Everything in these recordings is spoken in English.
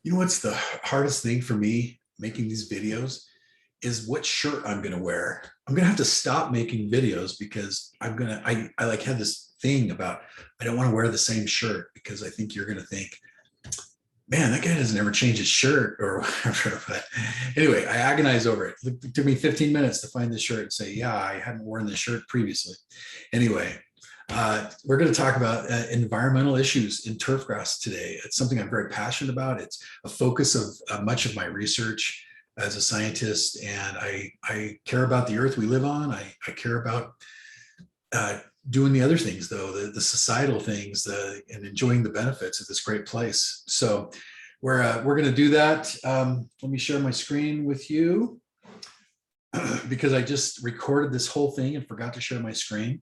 You know what's the hardest thing for me making these videos is what shirt I'm going to wear. I'm going to have to stop making videos because I like have this thing about I don't want to wear the same shirt because I think you're going to think, man, that guy doesn't ever change his shirt or whatever. But anyway, I agonize over it. It took me 15 minutes to find this shirt and say, yeah, I hadn't worn this shirt previously. Anyway, we're going to talk about environmental issues in turfgrass today. It's something I'm very passionate about. It's a focus of much of my research as a scientist, and I care about the earth we live on. I care about doing the other things, though, the societal things, and enjoying the benefits of this great place. So we're going to do that. Let me share my screen with you because I just recorded this whole thing and forgot to share my screen.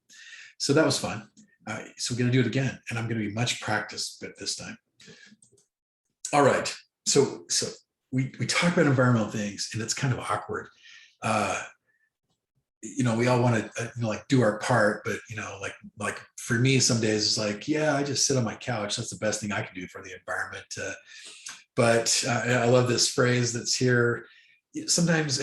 So that was fun. So we're going to do it again, and I'm going to be much practiced at this time. All right. So we talk about environmental things, and it's kind of awkward. We all want to like do our part, but like for me, some days it's like, yeah, I just sit on my couch. That's the best thing I can do for the environment. But I love this phrase that's here. Sometimes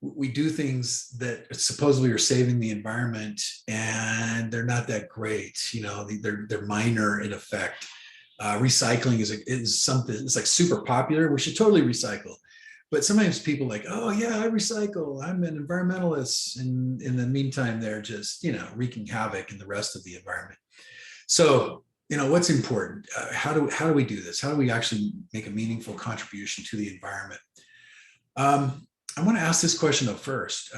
we do things that supposedly are saving the environment, and they're not that great. They're minor in effect. Recycling is something. It's like super popular. We should totally recycle. But sometimes people like, oh yeah, I recycle. I'm an environmentalist, and in the meantime, they're just wreaking havoc in the rest of the environment. So what's important? How do we do this? How do we actually make a meaningful contribution to the environment? I want to ask this question up first.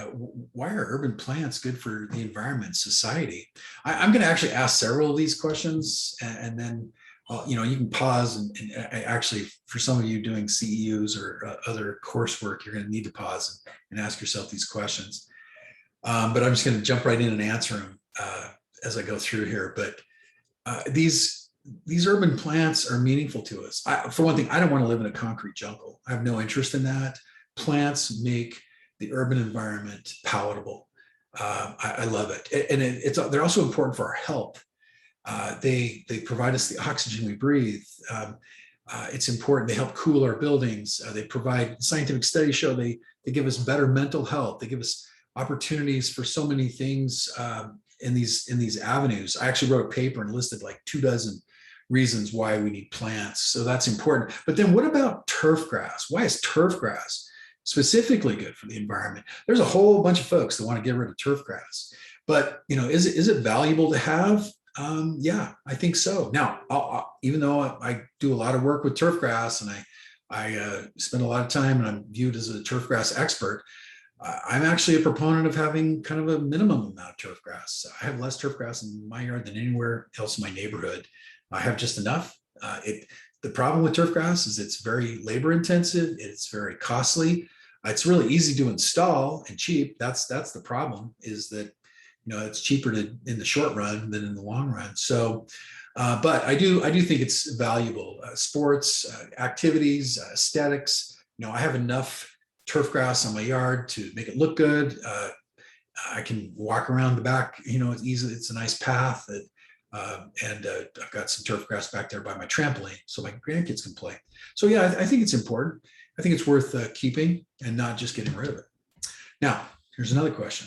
Why are urban plants good for the environment, society? I'm going to actually ask several of these questions, and then you can pause and actually, for some of you doing CEUs or other coursework, you're going to need to pause and ask yourself these questions. But I'm just going to jump right in and answer them as I go through here. But these urban plants are meaningful to us. For one thing, I don't want to live in a concrete jungle. I have no interest in that. Plants make the urban environment palatable. I love it, and they're also important for our health. They provide us the oxygen we breathe. It's important. They help cool our buildings. They provide, scientific studies show they give us better mental health. They give us opportunities for so many things in these avenues. I actually wrote a paper and listed like 24 reasons why we need plants. So that's important. But then what about turfgrass? Why is turfgrass specifically good for the environment? There's a whole bunch of folks that want to get rid of turfgrass, but is it valuable to have? Yeah, I think so. Now, even though I do a lot of work with turfgrass, and I spend a lot of time, and I'm viewed as a turfgrass expert, I'm actually a proponent of having kind of a minimum amount of turfgrass. I have less turfgrass in my yard than anywhere else in my neighborhood. I have just enough. The problem with turfgrass is it's very labor intensive. It's very costly. It's really easy to install and cheap. That's the problem, is that it's cheaper in the short run than in the long run. So, but I do think it's valuable. Sports, activities, aesthetics. I have enough turfgrass on my yard to make it look good. I can walk around the back. It's easy. It's a nice path. And I've got some turfgrass back there by my trampoline, so my grandkids can play. So yeah, I think it's important. I think it's worth keeping and not just getting rid of it. Now, here's another question.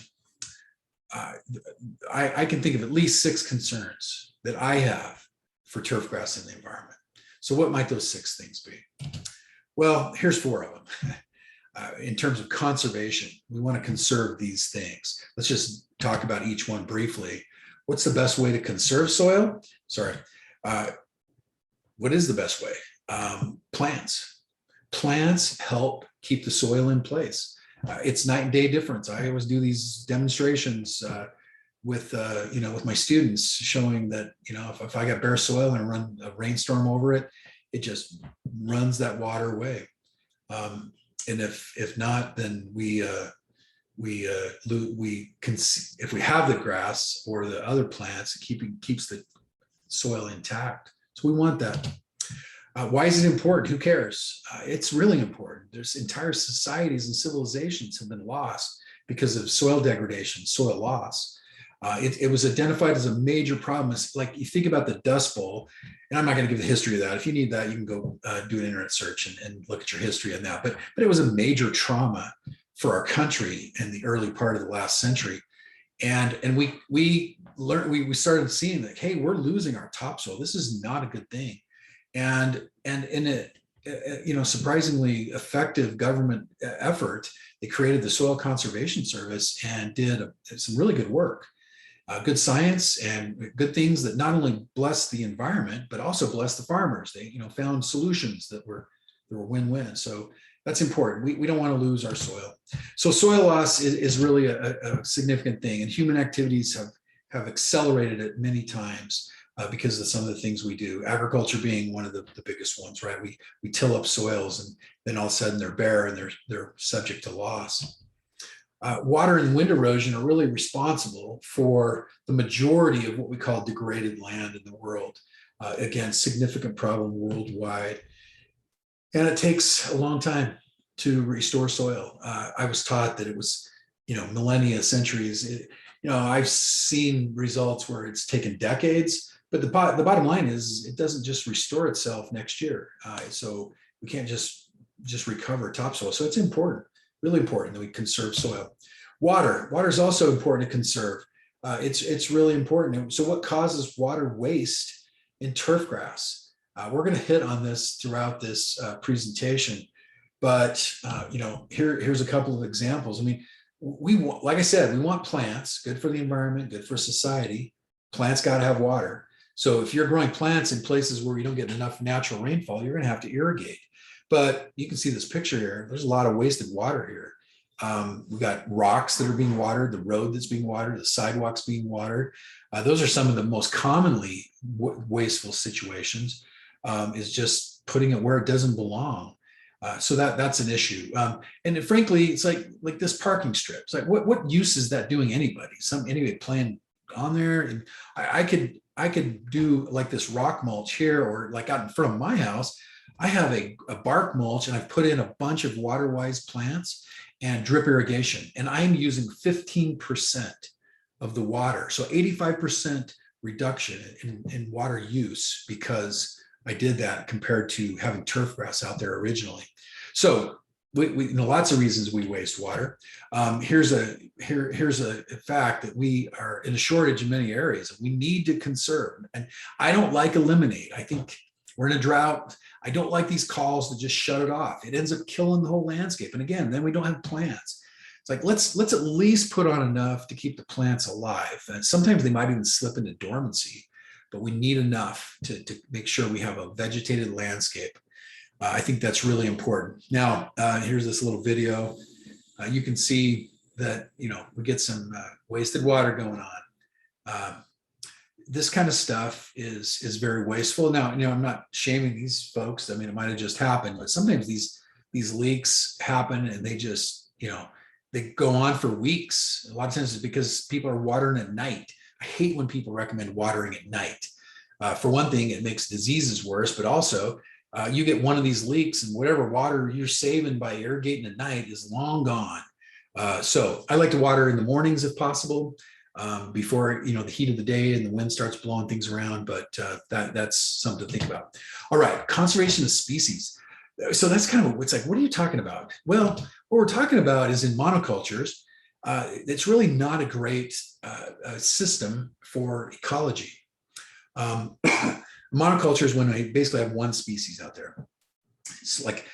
I can think of at least 6 concerns that I have for turfgrass in the environment. So what might those 6 things be? Well, here's 4 of them. In terms of conservation, we want to conserve these things. Let's just talk about each one briefly. What's the best way to conserve soil? What is the best way? Plants. Plants help keep the soil in place. It's night and day difference. I always do these demonstrations with my students, showing that if I got bare soil and run a rainstorm over it, it just runs that water away. And if not, then if we have the grass or the other plants, keeps the soil intact. So we want that. Why is it important? Who cares? It's really important. There's entire societies and civilizations have been lost because of soil degradation, soil loss. It was identified as a major problem. It's like you think about the Dust Bowl, and I'm not going to give the history of that. If you need that, you can go do an internet search and look at your history on that. But it was a major trauma for our country in the early part of the last century, and we learned we started seeing that, hey, we're losing our topsoil. This is not a good thing, and in a surprisingly effective government effort, they created the Soil Conservation Service and did some really good work. Good science and good things that not only bless the environment, but also bless the farmers. They, found solutions that were win-win. So that's important. We don't want to lose our soil. So soil loss is really a significant thing, and human activities have accelerated it many times because of some of the things we do. Agriculture being one of the biggest ones, right? We till up soils, and then all of a sudden they're bare and they're subject to loss. Water and wind erosion are really responsible for the majority of what we call degraded land in the world. Again, significant problem worldwide. And it takes a long time to restore soil. I was taught that it was, millennia, centuries. I've seen results where it's taken decades, but the bottom line is it doesn't just restore itself next year. So we can't just recover topsoil. So it's important. Really important that we conserve soil. Water is also important to conserve. It's really important. So what causes water waste in turfgrass? We're going to hit on this throughout this presentation, but here's a couple of examples. I mean, like I said, we want plants, good for the environment, good for society. Plants got to have water. So if you're growing plants in places where you don't get enough natural rainfall, you're going to have to irrigate. But you can see this picture here. There's a lot of wasted water here. We've got rocks that are being watered, the road that's being watered, the sidewalks being watered. Those are some of the most commonly wasteful situations, is just putting it where it doesn't belong. So that's an issue. And frankly, it's like this parking strip. It's like, what use is that doing anybody? Anybody playing on there? And I could do like this rock mulch here, or like out in front of my house. I have a bark mulch, and I've put in a bunch of water-wise plants and drip irrigation, and I'm using 15% of the water. So 85% reduction in water use because I did that compared to having turf grass out there originally. So we lots of reasons we waste water. Here's a fact that we are in a shortage in many areas, and we need to conserve. And I don't like eliminate. I think we're in a drought. I don't like these calls to just shut it off. It ends up killing the whole landscape. And again, then we don't have plants. It's like, let's at least put on enough to keep the plants alive. And sometimes they might even slip into dormancy, but we need enough to make sure we have a vegetated landscape. I think that's really important. Now, here's this little video. You can see that, we get some wasted water going on. This kind of stuff is very wasteful. Now, I'm not shaming these folks. I mean, it might have just happened, but sometimes these leaks happen and they just, they go on for weeks. A lot of times it's because people are watering at night. I hate when people recommend watering at night. For one thing, it makes diseases worse, but also you get one of these leaks and whatever water you're saving by irrigating at night is long gone. So I like to water in the mornings if possible. Before the heat of the day and the wind starts blowing things around, but that's something to think about. All right, conservation of species. So that's kind of it's like, what are you talking about? Well, what we're talking about is in monocultures. It's really not a great system for ecology. Monoculture is when I basically have one species out there. It's like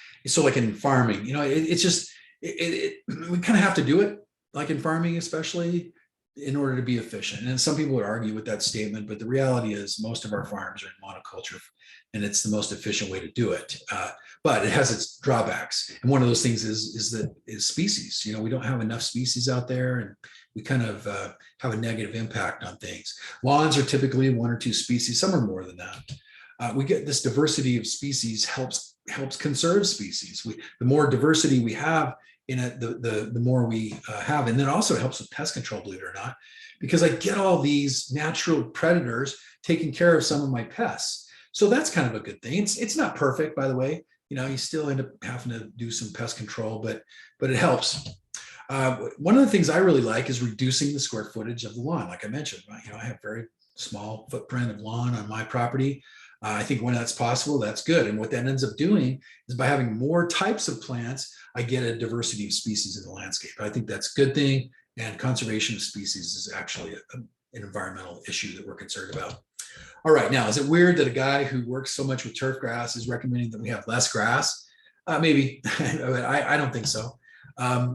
in farming, it's just we kind of have to do it, like in farming especially, in order to be efficient. And some people would argue with that statement, but the reality is most of our farms are in monoculture, and it's the most efficient way to do it. But it has its drawbacks. And one of those things is species. We don't have enough species out there, and we kind of have a negative impact on things. Lawns are typically one or two species. Some are more than that. We get this diversity of species helps conserve species. The more diversity we have in it, the more we have. And then also helps with pest control, believe it or not, because I get all these natural predators taking care of some of my pests. So that's kind of a good thing. It's not perfect, by the way. You still end up having to do some pest control, but it helps. One of the things I really like is reducing the square footage of the lawn. Like I mentioned, I have very small footprint of lawn on my property. I think when that's possible, that's good. And what that ends up doing is by having more types of plants, I get a diversity of species in the landscape. I think that's a good thing. And conservation of species is actually an environmental issue that we're concerned about. All right, now, is it weird that a guy who works so much with turf grass is recommending that we have less grass? Maybe, but I don't think so.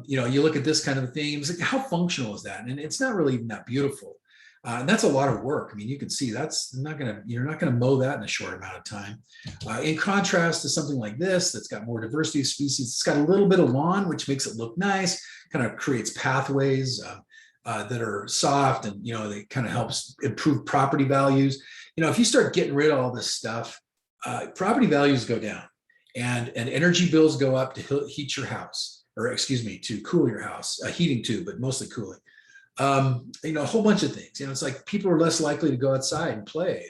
You look at this kind of thing, it's like, how functional is that? And it's not really even that beautiful. And that's a lot of work. I mean, you can see you're not gonna mow that in a short amount of time. In contrast to something like this, that's got more diversity of species, it's got a little bit of lawn, which makes it look nice, kind of creates pathways that are soft, and they kind of helps improve property values. If you start getting rid of all this stuff, property values go down, and energy bills go up to heat your house, or excuse me, to cool your house, heating too, but mostly cooling. A whole bunch of things. It's like people are less likely to go outside and play,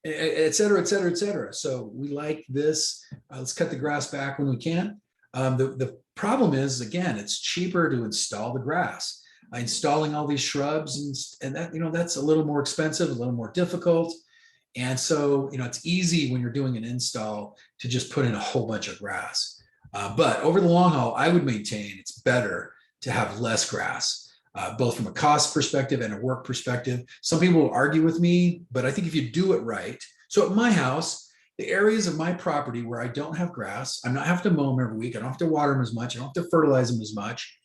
et cetera, et cetera, et cetera. So we like this. Let's cut the grass back when we can. The problem is, again, it's cheaper to install the grass. Installing all these shrubs and that, that's a little more expensive, a little more difficult. And so, it's easy when you're doing an install to just put in a whole bunch of grass. But over the long haul, I would maintain it's better to have less grass, both from a cost perspective and a work perspective. Some people will argue with me, but I think if you do it right. So at my house, the areas of my property where I don't have grass, I'm not having to mow them every week. I don't have to water them as much. I don't have to fertilize them as much.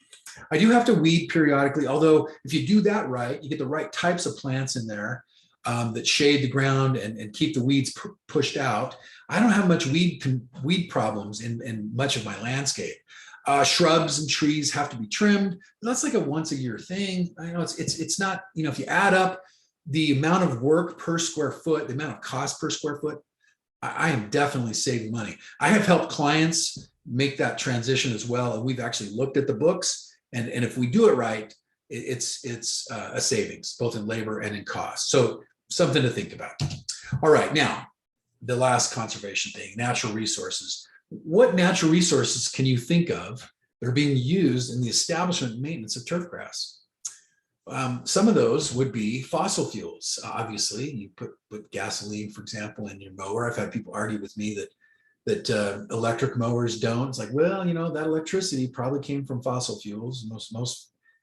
I do have to weed periodically, although if you do that right, you get the right types of plants in there that shade the ground and keep the weeds pushed out. I don't have much weed problems in much of my landscape. Shrubs and trees have to be trimmed. That's like a once a year thing. I know it's not, if you add up the amount of work per square foot, the amount of cost per square foot, I am definitely saving money. I have helped clients make that transition as well. And we've actually looked at the books, and if we do it right, it's a savings, both in labor and in cost. So something to think about. All right, now, the last conservation thing, natural resources. What natural resources can you think of that are being used in the establishment and maintenance of turf grass? Some of those would be fossil fuels. Obviously, you put gasoline, for example, in your mower. I've had people argue with me that electric mowers don't. It's like, well, that electricity probably came from fossil fuels.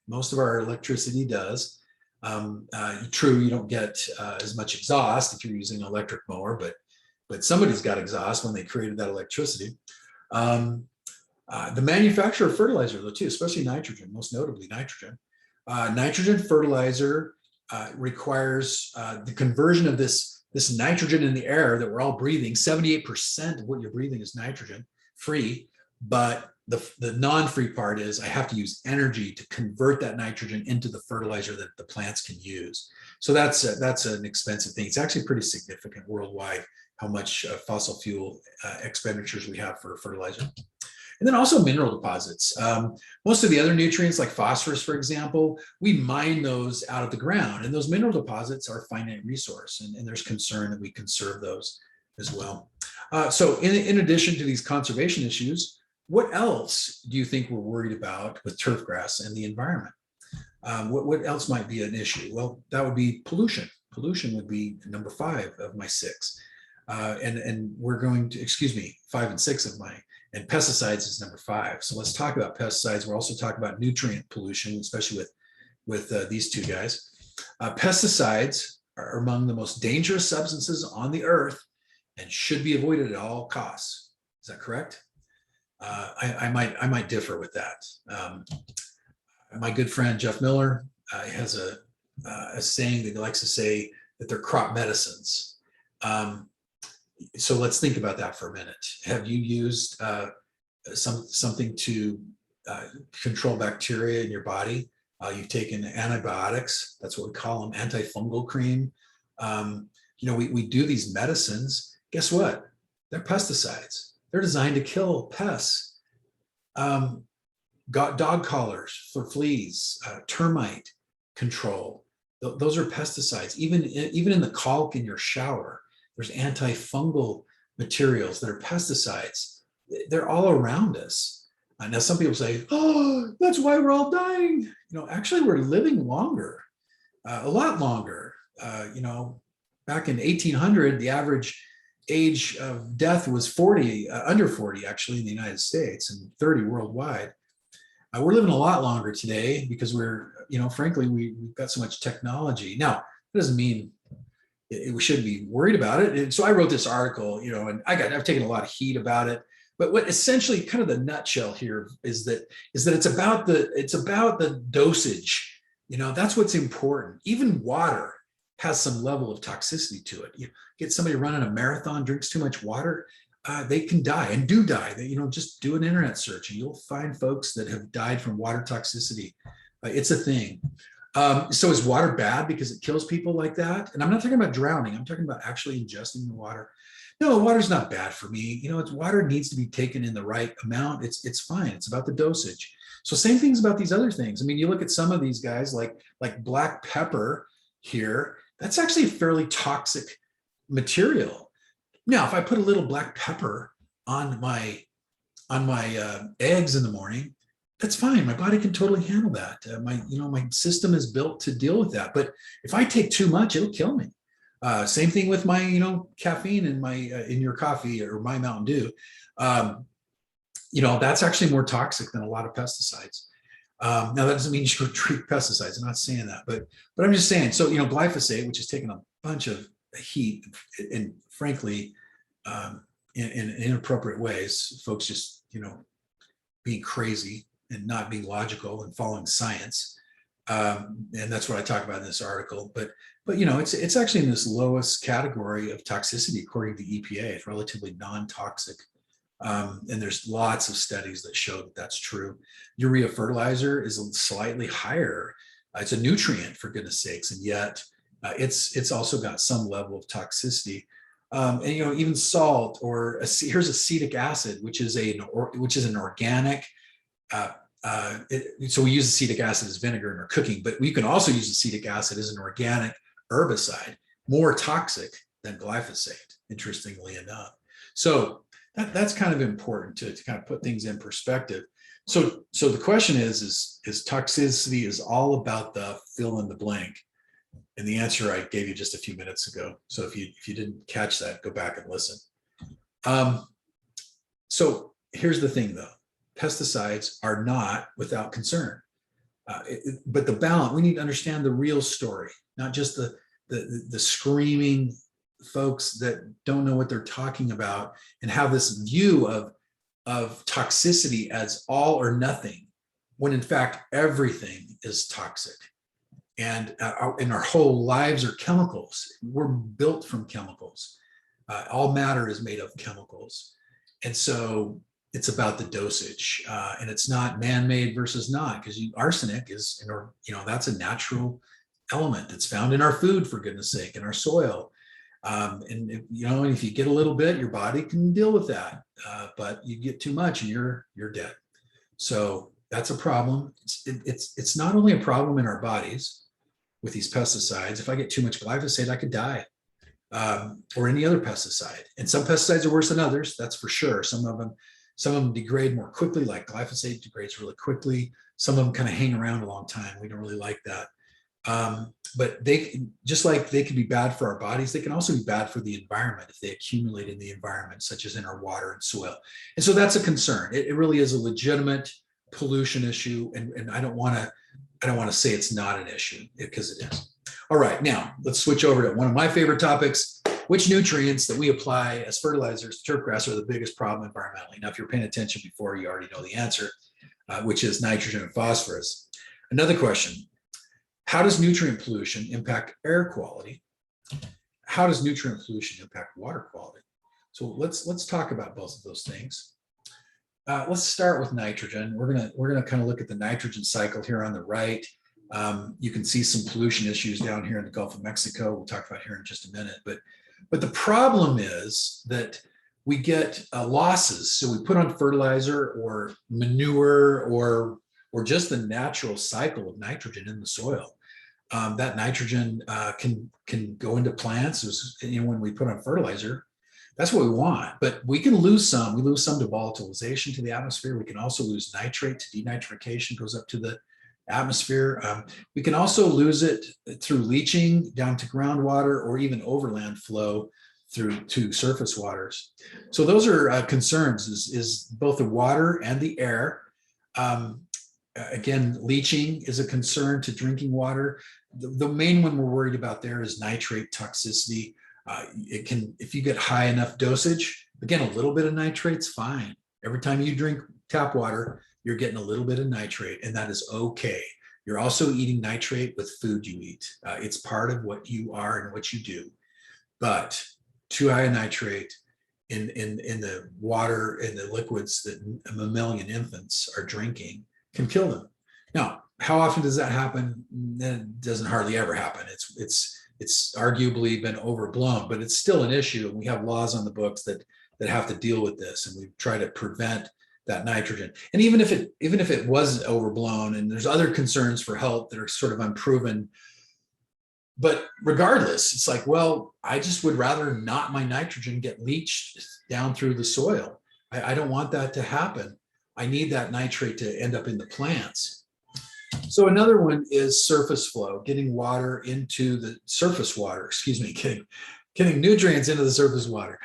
Most of our electricity does. True, you don't get as much exhaust if you're using an electric mower, but somebody's got exhaust when they created that electricity. The manufacture of fertilizer, though, too, especially nitrogen, most notably nitrogen. Nitrogen fertilizer requires the conversion of this nitrogen in the air that we're all breathing. 78% of what you're breathing is nitrogen free, but the non-free part is I have to use energy to convert that nitrogen into the fertilizer that the plants can use. So that's an expensive thing. It's actually pretty significant worldwide how much fossil fuel expenditures we have for fertilizer. And then also mineral deposits. Most of the other nutrients, like phosphorus, for example, we mine those out of the ground, and those mineral deposits are a finite resource, and there's concern that we conserve those as well. So in addition to these conservation issues, what else do you think we're worried about with turf grass and the environment? What else might be an issue? Well, that would be pollution. Pollution would be number 5 of my 6. And we're going to, 5 and 6 of my, and pesticides is number 5. So let's talk about pesticides. We're also talking about nutrient pollution, especially with these two guys. Pesticides are among the most dangerous substances on the earth and should be avoided at all costs. Is that correct? I might differ with that. My good friend Jeff Miller has a saying that he likes to say that they're crop medicines. So let's think about that for a minute. Have you used something to control bacteria in your body? You've taken antibiotics. That's what we call them, antifungal cream. We do these medicines. Guess what? They're pesticides. They're designed to kill pests. Got dog collars for fleas, termite control. Those are pesticides. Even in the caulk in your shower, there's antifungal materials that are pesticides. They're all around us. Now, some people say, oh, that's why we're all dying. Actually, we're living longer, a lot longer. Back in 1800, the average age of death was 40, under 40, actually, in the United States, and 30 worldwide. We're living a lot longer today because we're, frankly, we've got so much technology. Now, that doesn't mean we shouldn't be worried about it. And so I wrote this article, and I've taken a lot of heat about it. But what essentially, kind of the nutshell here is that it's about the dosage. That's what's important. Even water has some level of toxicity to it. You get somebody running a marathon, drinks too much water, they can die and do die. Just do an internet search and you'll find folks that have died from water toxicity. It's a thing. So is water bad because it kills people like that? And I'm not talking about drowning. I'm talking about actually ingesting the water. No, water's not bad for me. Water needs to be taken in the right amount. It's fine. It's about the dosage. So same things about these other things. I mean, you look at some of these guys like black pepper here. That's actually a fairly toxic material. Now, if I put a little black pepper on my eggs in the morning, that's fine. My body can totally handle that. My system is built to deal with that. But if I take too much, it'll kill me. Same thing with my, caffeine in your coffee or my Mountain Dew. That's actually more toxic than a lot of pesticides. Now that doesn't mean you should treat pesticides. I'm not saying that, but I'm just saying. So glyphosate, which has taken a bunch of heat, and frankly, in inappropriate ways, folks just being crazy and not being logical and following science. And that's what I talk about in this article. But it's actually in this lowest category of toxicity according to the EPA. It's relatively non-toxic. And there's lots of studies that show that that's true. Urea fertilizer is slightly higher. It's a nutrient, for goodness sakes, and yet it's also got some level of toxicity. And even salt or here's acetic acid, which is an organic. So we use acetic acid as vinegar in our cooking, but we can also use acetic acid as an organic herbicide, more toxic than glyphosate, interestingly enough. So that's kind of important to kind of put things in perspective. So the question is toxicity is all about the fill in the blank? And the answer I gave you just a few minutes ago. So if you didn't catch that, go back and listen. So here's the thing though. Pesticides are not without concern. But the balance, we need to understand the real story, not just the screaming folks that don't know what they're talking about and have this view of toxicity as all or nothing, when in fact everything is toxic. And our whole lives are chemicals. We're built from chemicals. All matter is made of chemicals. And so it's about the dosage, and it's not man-made versus not, because arsenic is, that's a natural element that's found in our food, for goodness sake, in our soil. And if you get a little bit, your body can deal with that, but you get too much and you're dead. So that's a problem. It's not only a problem in our bodies with these pesticides. If I get too much glyphosate, I could die, or any other pesticide. And some pesticides are worse than others, that's for sure. Some of them degrade more quickly, like glyphosate degrades really quickly. Some of them kind of hang around a long time. We don't really like that. But just like they can be bad for our bodies, they can also be bad for the environment if they accumulate in the environment, such as in our water and soil. And so that's a concern. It really is a legitimate pollution issue. And I don't want to say it's not an issue, because it is. All right, now let's switch over to one of my favorite topics. Which nutrients that we apply as fertilizers to turfgrass are the biggest problem environmentally? Now, if you're paying attention before, you already know the answer, which is nitrogen and phosphorus. Another question: how does nutrient pollution impact air quality? How does nutrient pollution impact water quality? So let's talk about both of those things. Let's start with nitrogen. We're gonna kind of look at the nitrogen cycle here on the right. You can see some pollution issues down here in the Gulf of Mexico. We'll talk about here in just a minute. But the problem is that we get losses. So we put on fertilizer or manure or just the natural cycle of nitrogen in the soil. That nitrogen can go into plants. When we put on fertilizer, That's what we want, but we can lose some. We lose some to volatilization to the atmosphere. We can also lose nitrate to denitrification, goes up to the atmosphere. We can also lose it through leaching down to groundwater or even overland flow through to surface waters. So those are concerns, is both the water and the air. Again, leaching is a concern to drinking water. The main one we're worried about there is nitrate toxicity. It can, if you get high enough dosage, again, a little bit of nitrate's fine. Every time you drink tap water, you're getting a little bit of nitrate, and that is okay. You're also eating nitrate with food you eat. It's part of what you are and what you do. But too high a nitrate in the water and the liquids that mammalian infants are drinking can kill them. Now, how often does that happen? It doesn't hardly ever happen. It's arguably been overblown, but it's still an issue. And we have laws on the books that have to deal with this, and we try to prevent that nitrogen. And even if it was overblown, and there's other concerns for health that are sort of unproven, but regardless, it's like, well, I just would rather not my nitrogen get leached down through the soil. I don't want that to happen. I need that nitrate to end up in the plants. So another one is surface flow, getting water into the surface water, excuse me, getting nutrients into the surface water.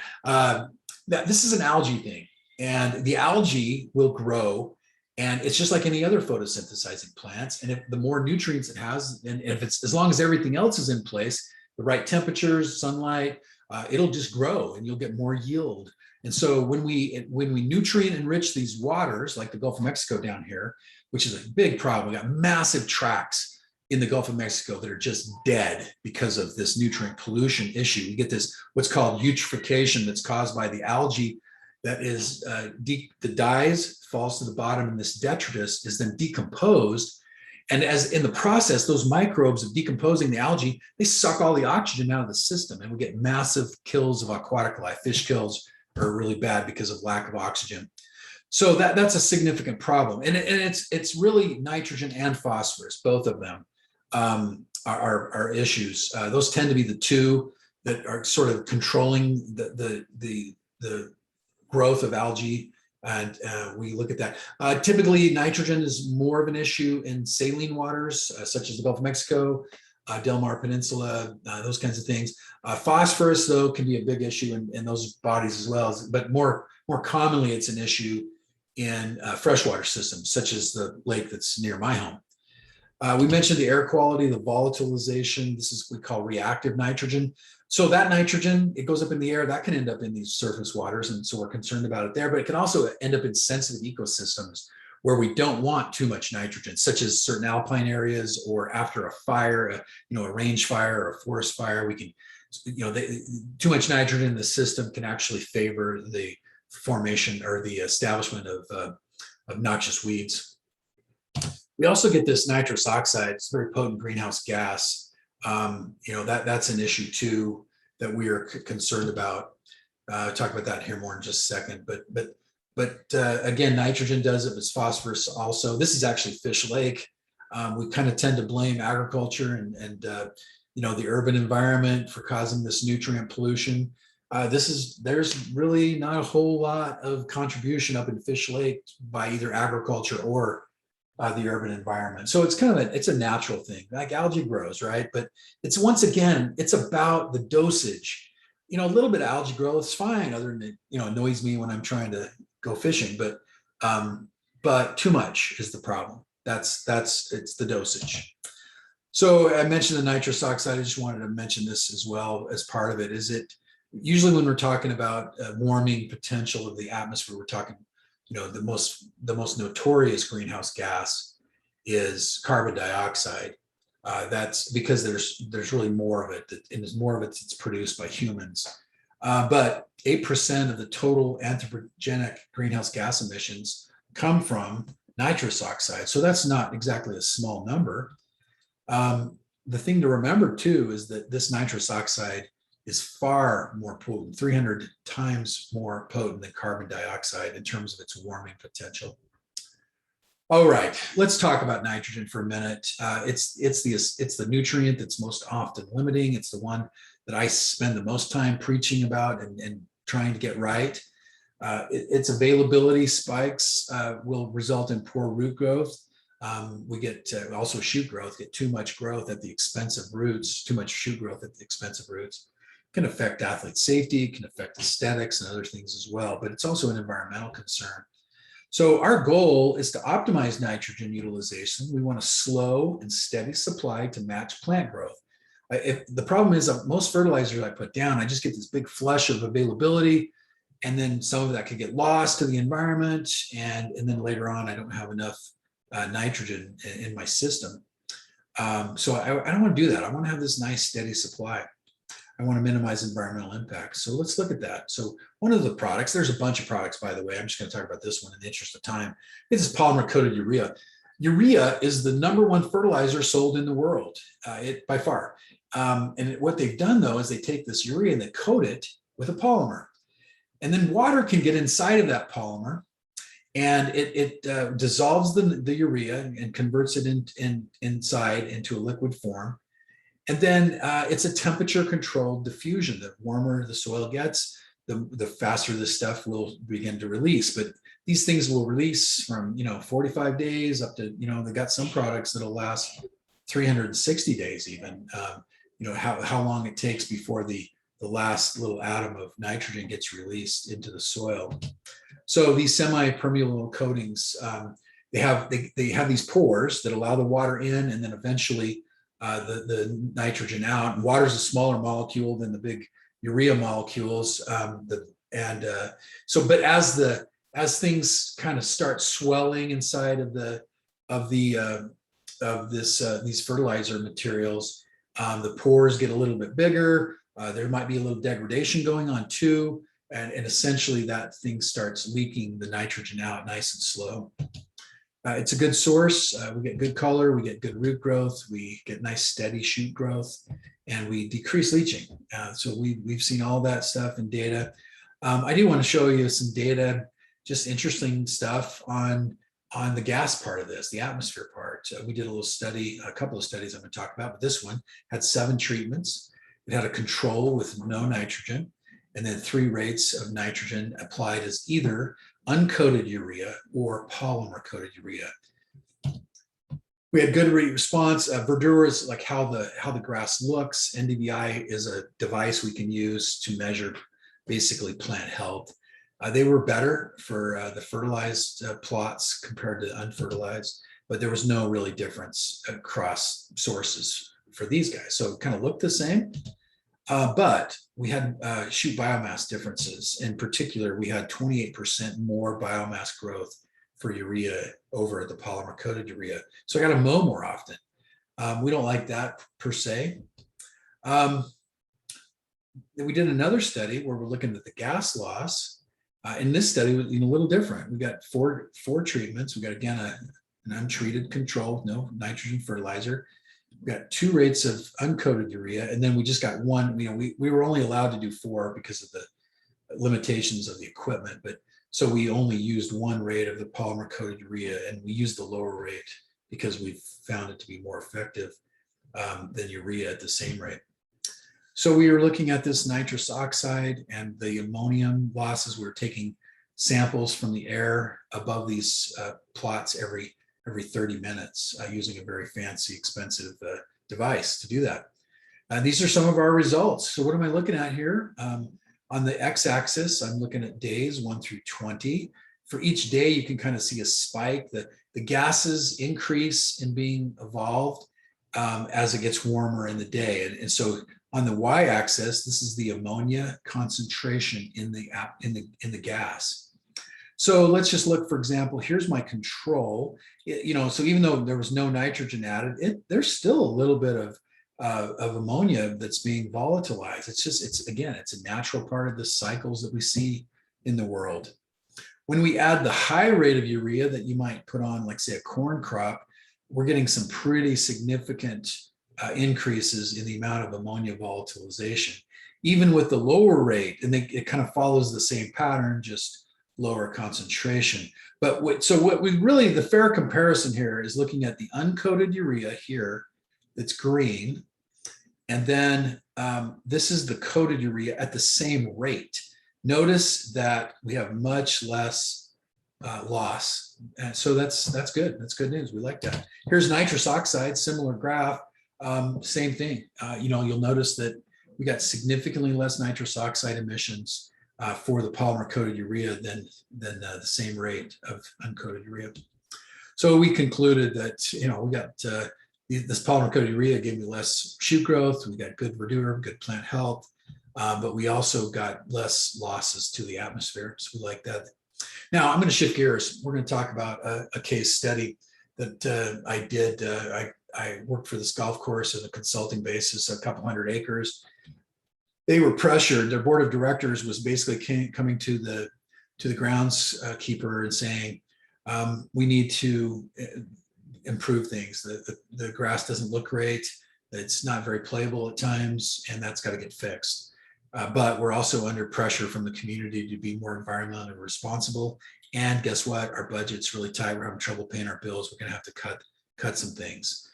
This is an algae thing, and the algae will grow, and it's just like any other photosynthesizing plants. And if the more nutrients it has, and if it's, as long as everything else is in place, the right temperatures, sunlight, it'll just grow and you'll get more yield. And so when we nutrient enrich these waters, like the Gulf of Mexico down here, which is a big problem, we got massive tracts in the Gulf of Mexico that are just dead because of this nutrient pollution issue. You get this, what's called eutrophication, that's caused by the algae that is, the dyes falls to the bottom, and this detritus is then decomposed. And as in the process, those microbes of decomposing the algae, they suck all the oxygen out of the system, and we get massive kills of aquatic life. Fish kills are really bad because of lack of oxygen. So that's a significant problem. And it's really nitrogen and phosphorus, both of them are issues. Those tend to be the two that are sort of controlling the growth of algae. And we look at that. Typically, nitrogen is more of an issue in saline waters, such as the Gulf of Mexico, Del Mar Peninsula, those kinds of things. Phosphorus, though, can be a big issue in those bodies as well. But more commonly, it's an issue in freshwater systems, such as the lake that's near my home. We mentioned the air quality, the volatilization. This is what we call reactive nitrogen. So that nitrogen, it goes up in the air, that can end up in these surface waters. And so we're concerned about it there, but it can also end up in sensitive ecosystems where we don't want too much nitrogen, such as certain alpine areas, or after a fire, a range fire or a forest fire, we can, too much nitrogen in the system can actually favor the formation or the establishment of noxious weeds. We also get this nitrous oxide. It's a very potent greenhouse gas. That's an issue too that we are concerned about. Talk about that here more in just a second. But again, nitrogen does it. It's phosphorus also. This is actually Fish Lake. We kind of tend to blame agriculture and the urban environment for causing this nutrient pollution. There's really not a whole lot of contribution up in Fish Lake by either agriculture or the urban environment. So it's it's a natural thing, like algae grows, right? But it's, once again, it's about the dosage. A little bit of algae growth is fine, other than it, annoys me when I'm trying to go fishing, but too much is the problem. It's the dosage. So I mentioned the nitrous oxide. I just wanted to mention this as well as part of it. Is it usually when we're talking about warming potential of the atmosphere, we're talking, the most notorious greenhouse gas is carbon dioxide. That's because there's really more of it, and there's more of it that's produced by humans. But 8% of the total anthropogenic greenhouse gas emissions come from nitrous oxide. So that's not exactly a small number. The thing to remember too is that this nitrous oxide is far more potent, 300 times more potent than carbon dioxide in terms of its warming potential. All right, let's talk about nitrogen for a minute. It's the nutrient that's most often limiting. It's the one that I spend the most time preaching about and trying to get right. Its availability spikes will result in poor root growth. We get also shoot growth, get too much growth at the expense of roots, too much shoot growth at the expense of roots. Can affect athlete safety, can affect aesthetics and other things as well, but it's also an environmental concern. So our goal is to optimize nitrogen utilization. We want a slow and steady supply to match plant growth. If the problem is that most fertilizers I put down, I just get this big flush of availability, and then some of that could get lost to the environment, and then later on I don't have enough nitrogen in my system. So I don't want to do that. I want to have this nice steady supply. I want to minimize environmental impacts. So let's look at that. So one of the products, there's a bunch of products, by the way. I'm just going to talk about this one in the interest of time. This is polymer coated urea. Urea is the #1 fertilizer sold in the world, by far. And what they've done, though, is they take this urea and they coat it with a polymer. And then water can get inside of that polymer, and it dissolves the urea and converts it inside into a liquid form. And then it's a temperature controlled diffusion. The warmer the soil gets, the faster this stuff will begin to release. But these things will release from 45 days up to, they got some products that'll last 360 days even. How long it takes before the last little atom of nitrogen gets released into the soil. So these semi-permeable coatings, they have these pores that allow the water in, and then eventually the nitrogen out. And water is a smaller molecule than the big urea molecules. But as things kind of start swelling inside of these fertilizer materials, the pores get a little bit bigger. There might be a little degradation going on too. And essentially that thing starts leaking the nitrogen out nice and slow. It's a good source. We get good color, we get good root growth, we get nice steady shoot growth, and we decrease leaching. So we've seen all that stuff in data. I do want to show you some data, just interesting stuff on the gas part of this, the atmosphere part. We did a couple of studies I'm going to talk about, but this one had 7 treatments. It had a control with no nitrogen, and then 3 rates of nitrogen applied as either uncoated urea or polymer coated urea. We had good response. Verdure is like how the grass looks. NDVI is a device we can use to measure basically plant health. They were better for the fertilized plots compared to unfertilized, but there was no really difference across sources for these guys. So it kind of looked the same. But we had shoot biomass differences. In particular, we had 28% more biomass growth for urea over the polymer coated urea. So I got to mow more often. We don't like that per se. We did another study where we're looking at the gas loss. In this study, was a little different. We got four treatments. We got, again, an untreated control, no nitrogen fertilizer. We got 2 rates of uncoated urea, and then we just got 1. We were only allowed to do 4 because of the limitations of the equipment, but so we only used 1 rate of the polymer coated urea, and we used the lower rate because we found it to be more effective than urea at the same rate. So we were looking at this nitrous oxide and the ammonium losses. We were taking samples from the air above these plots every 30 minutes using a very fancy, expensive device to do that. These are some of our results. So what am I looking at here? On the x-axis, I'm looking at days 1 through 20. For each day, you can kind of see a spike. The gases increase in being evolved as it gets warmer in the day. And so on the y-axis, this is the ammonia concentration in the gas. So let's just look, for example, here's my control. So even though there was no nitrogen added, there's still a little bit of ammonia that's being volatilized. It's a natural part of the cycles that we see in the world. When we add the high rate of urea that you might put on, like say a corn crop, we're getting some pretty significant increases in the amount of ammonia volatilization, even with the lower rate. And it kind of follows the same pattern, just lower concentration. But the fair comparison here is looking at the uncoated urea here, that's green. And then this is the coated urea at the same rate. Notice that we have much less loss. And so that's good. That's good news. We like that. Here's nitrous oxide, similar graph, same thing. You'll notice that we got significantly less nitrous oxide emissions for the polymer coated urea than the same rate of uncoated urea. So we concluded that, we got this polymer coated urea gave me less shoot growth. We got good verdure, good plant health, but we also got less losses to the atmosphere. So we like that. Now I'm going to shift gears. We're going to talk about a case study that I did. I worked for this golf course on a consulting basis, a couple hundred acres. They were pressured. Their board of directors was basically coming to the groundskeeper and saying, we need to improve things. The grass doesn't look great. It's not very playable at times, and that's got to get fixed. But we're also under pressure from the community to be more environmentally responsible. And guess what? Our budget's really tight. We're having trouble paying our bills. We're going to have to cut some things.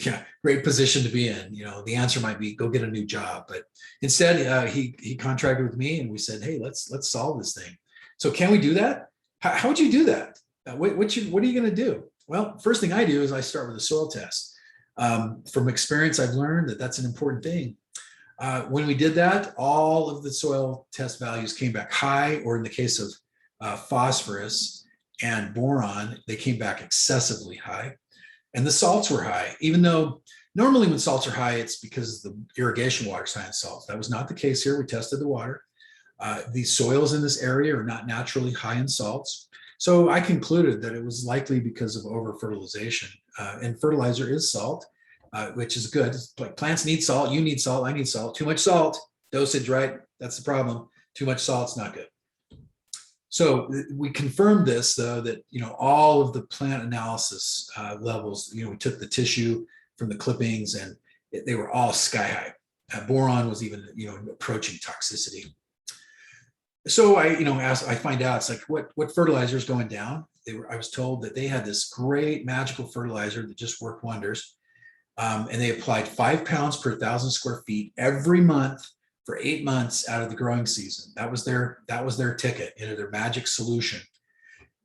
Yeah, great position to be in. The answer might be go get a new job, but instead he contracted with me, and we said, hey, let's solve this thing. So can we do that? How would you do that? What are you going to do? Well, first thing I do is I start with a soil test. From experience, I've learned that that's an important thing. When we did that, all of the soil test values came back high, or in the case of phosphorus and boron, they came back excessively high. And the salts were high, even though normally when salts are high, it's because the irrigation water is high in salt. That was not the case here. We tested the water. The soils in this area are not naturally high in salts. So I concluded that it was likely because of over-fertilization. And fertilizer is salt, which is good. Like plants need salt, you need salt, I need salt. Too much salt, dosage, right? That's the problem. Too much salt's not good. So we confirmed this, though, that all of the plant analysis levels, we took the tissue from the clippings, and they were all sky high. Boron was even approaching toxicity. So I find out, it's like, what fertilizer is going down? I was told that they had this great magical fertilizer that just worked wonders, and they applied 5 pounds per 1,000 square feet every month for 8 months out of the growing season. That was their ticket, their magic solution.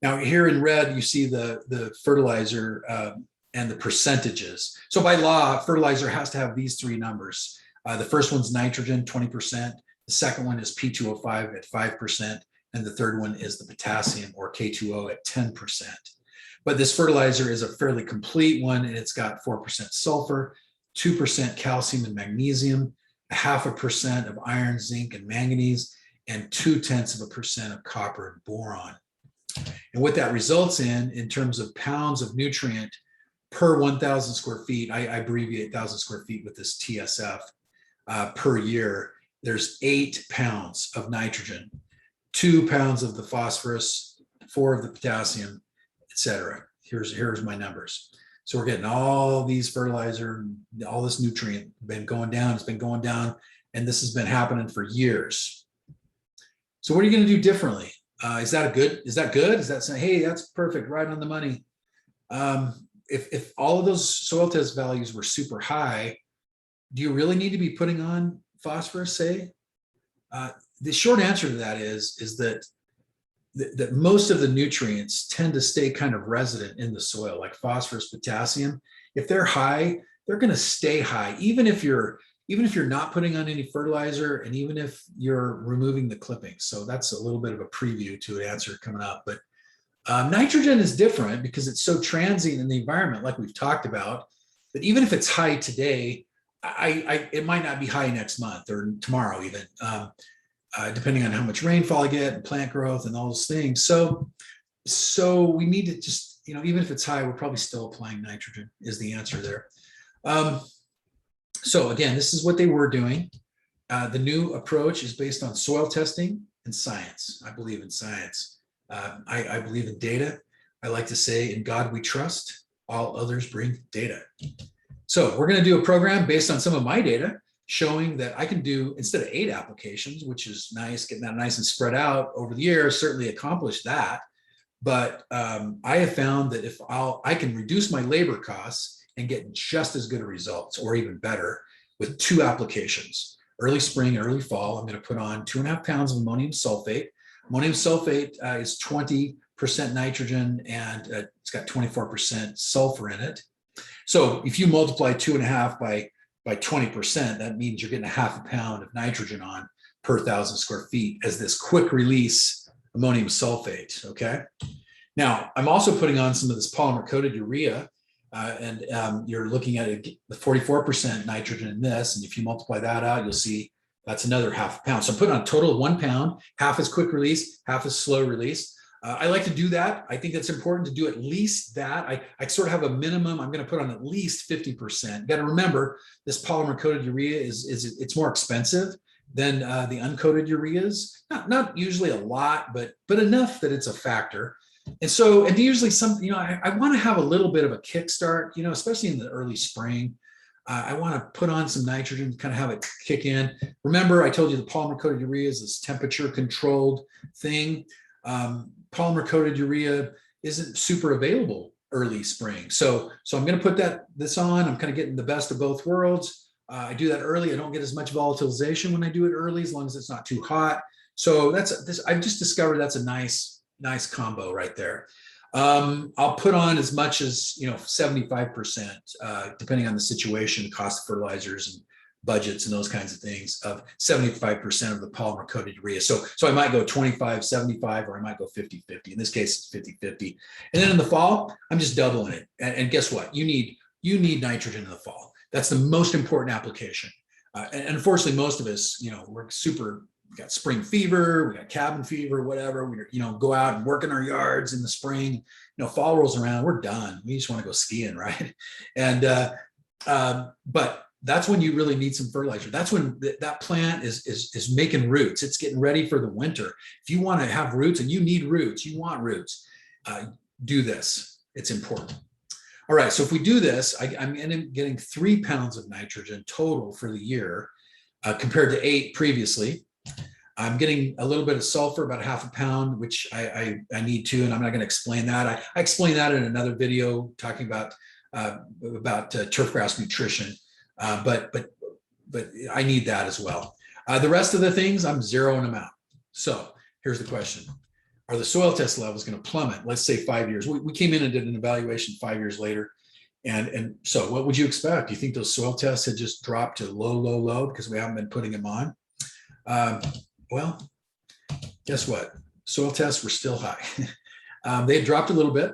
Now here in red, you see the fertilizer and the percentages. So by law, fertilizer has to have these 3 numbers. The first one's nitrogen, 20%. The second one is P2O5 at 5%. And the third one is the potassium, or K2O, at 10%. But this fertilizer is a fairly complete one, and it's got 4% sulfur, 2% calcium and magnesium, 0.5% of iron, zinc, and manganese, and 0.2% of copper and boron. And what that results in terms of pounds of nutrient per 1,000 square feet, I abbreviate 1,000 square feet with this TSF per year, there's 8 pounds of nitrogen, 2 pounds of the phosphorus, 4 of the potassium, etc. Here's my numbers. So we're getting all these fertilizer, all this nutrient been going down. It's been going down, and this has been happening for years. So what are you going to do differently? Is that good? Is that saying, hey, that's perfect, right on the money? If all of those soil test values were super high, do you really need to be putting on phosphorus, say? The short answer to that is that most of the nutrients tend to stay kind of resident in the soil, like phosphorus, potassium. If they're high, they're going to stay high, even if you're not putting on any fertilizer, and even if you're removing the clippings. So that's a little bit of a preview to an answer coming up. But nitrogen is different because it's so transient in the environment, like we've talked about, that even if it's high today, it might not be high next month or tomorrow even. Depending on how much rainfall I get and plant growth and all those things. So we need to just, even if it's high, we're probably still applying nitrogen is the answer there. So again, this is what they were doing. The new approach is based on soil testing and science. I believe in science. I believe in data. I like to say, in God we trust, all others bring data. So we're going to do a program based on some of my data, showing that I can do, instead of 8 applications, which is nice, getting that nice and spread out over the year, certainly accomplish that. But I have found that if I can reduce my labor costs and get just as good a results, or even better, with 2 applications. early spring, early fall, I'm going to put on 2.5 pounds of ammonium sulfate. Ammonium sulfate is 20% nitrogen, and it's got 24% sulfur in it. So if you multiply 2.5 by 20%, that means you're getting 0.5 pound of nitrogen on per 1,000 square feet as this quick release ammonium sulfate. Okay. Now I'm also putting on some of this polymer coated urea, and you're looking at the 44% nitrogen in this, and if you multiply that out, you'll see that's another 0.5 pound. So I'm putting on a total of 1 pound, half is quick release, half is slow release. I like to do that. I think it's important to do at least that. I sort of have a minimum. I'm going to put on at least 50%. You got to remember, this polymer coated urea it's more expensive than the uncoated ureas. Not usually a lot, but enough that it's a factor. And usually I want to have a little bit of a kickstart, especially in the early spring. I want to put on some nitrogen to kind of have it kick in. Remember, I told you the polymer coated urea is this temperature controlled thing. Polymer coated urea isn't super available early spring. So I'm going to put this on. I'm kind of getting the best of both worlds. I do that early. I don't get as much volatilization when I do it early, as long as it's not too hot. So I've just discovered that's a nice combo right there. I'll put on as much as 75%, depending on the situation, cost of fertilizers and budgets and those kinds of things, of 75% of the polymer coated urea. So I might go 25, 75, or I might go 50, 50. In this case, it's 50, 50. And then in the fall, I'm just doubling it. And guess what? You need nitrogen in the fall. That's the most important application. And unfortunately, most of us, we got spring fever, we got cabin fever, whatever. We go out and work in our yards in the spring. Fall rolls around, we're done. We just want to go skiing, right? And but that's when you really need some fertilizer. That's when that plant is making roots. It's getting ready for the winter. If you want to have roots, and you need roots, you want roots, do this. It's important. All right, so if we do this, I'm getting 3 pounds of nitrogen total for the year, compared to 8 previously. I'm getting a little bit of sulfur, about 0.5 pound, which I need to, and I'm not going to explain that. I explained that in another video talking about turfgrass nutrition, but I need that as well. The rest of the things, I'm zeroing them out. So here's the question. Are the soil test levels going to plummet? Let's say 5 years. We came in and did an evaluation 5 years later. And so what would you expect? Do you think those soil tests had just dropped to low because we haven't been putting them on? Well, guess what? Soil tests were still high. They had dropped a little bit,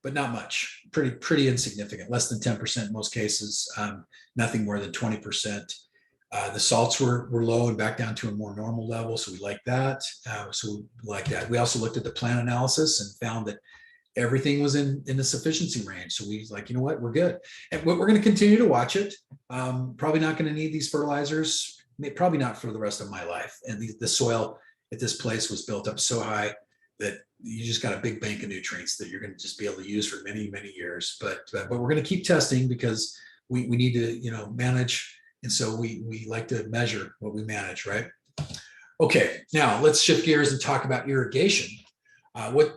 but not much. Pretty insignificant, less than 10% in most cases, nothing more than 20%. The salts were low and back down to a more normal level, so we like that. We also looked at the plant analysis and found that everything was in the sufficiency range. So we like, you know what, we're good. And we're going to continue to watch it. Probably not going to need these fertilizers. Probably not for the rest of my life. And the soil at this place was built up so high that you just got a big bank of nutrients that you're going to just be able to use for many, many years. But we're going to keep testing because we need to, manage. And so we like to measure what we manage, right? Okay, now let's shift gears and talk about irrigation.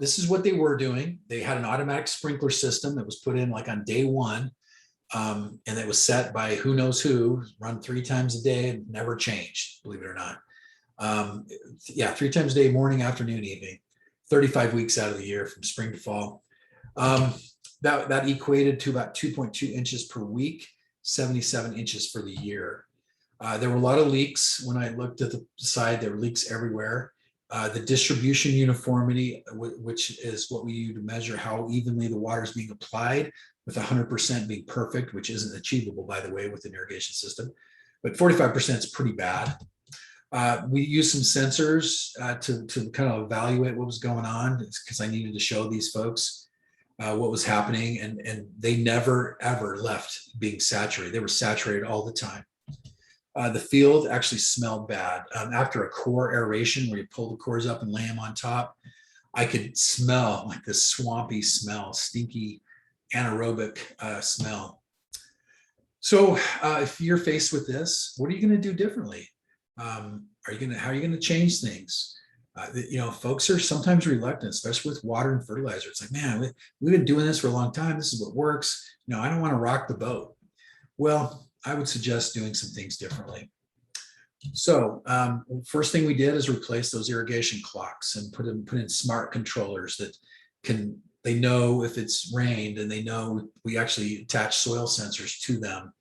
This is what they were doing. They had an automatic sprinkler system that was put in like on day one. And it was set by who knows who, run 3 times a day, and never changed, believe it or not. 3 times a day, morning, afternoon, evening, 35 weeks out of the year from spring to fall. That equated to about 2.2 inches per week, 77 inches for the year. There were a lot of leaks. When I looked at the side, there were leaks everywhere. The distribution uniformity, which is what we use to measure how evenly the water is being applied, with 100% being perfect, which isn't achievable, by the way, with an irrigation system, but 45% is pretty bad. We used some sensors to kind of evaluate what was going on, because I needed to show these folks what was happening, and they never, ever left being saturated. They were saturated all the time. The field actually smelled bad. After a core aeration, where you pull the cores up and lay them on top, I could smell like this swampy smell, stinky, anaerobic smell. So if you're faced with this, what are you going to do differently? How are you going to change things? Folks are sometimes reluctant, especially with water and fertilizer. It's like, man, we've been doing this for a long time. This is what works. I don't want to rock the boat. Well, I would suggest doing some things differently. So first thing we did is replace those irrigation clocks and put in smart controllers that they know if it's rained, and they know we actually attach soil sensors to them,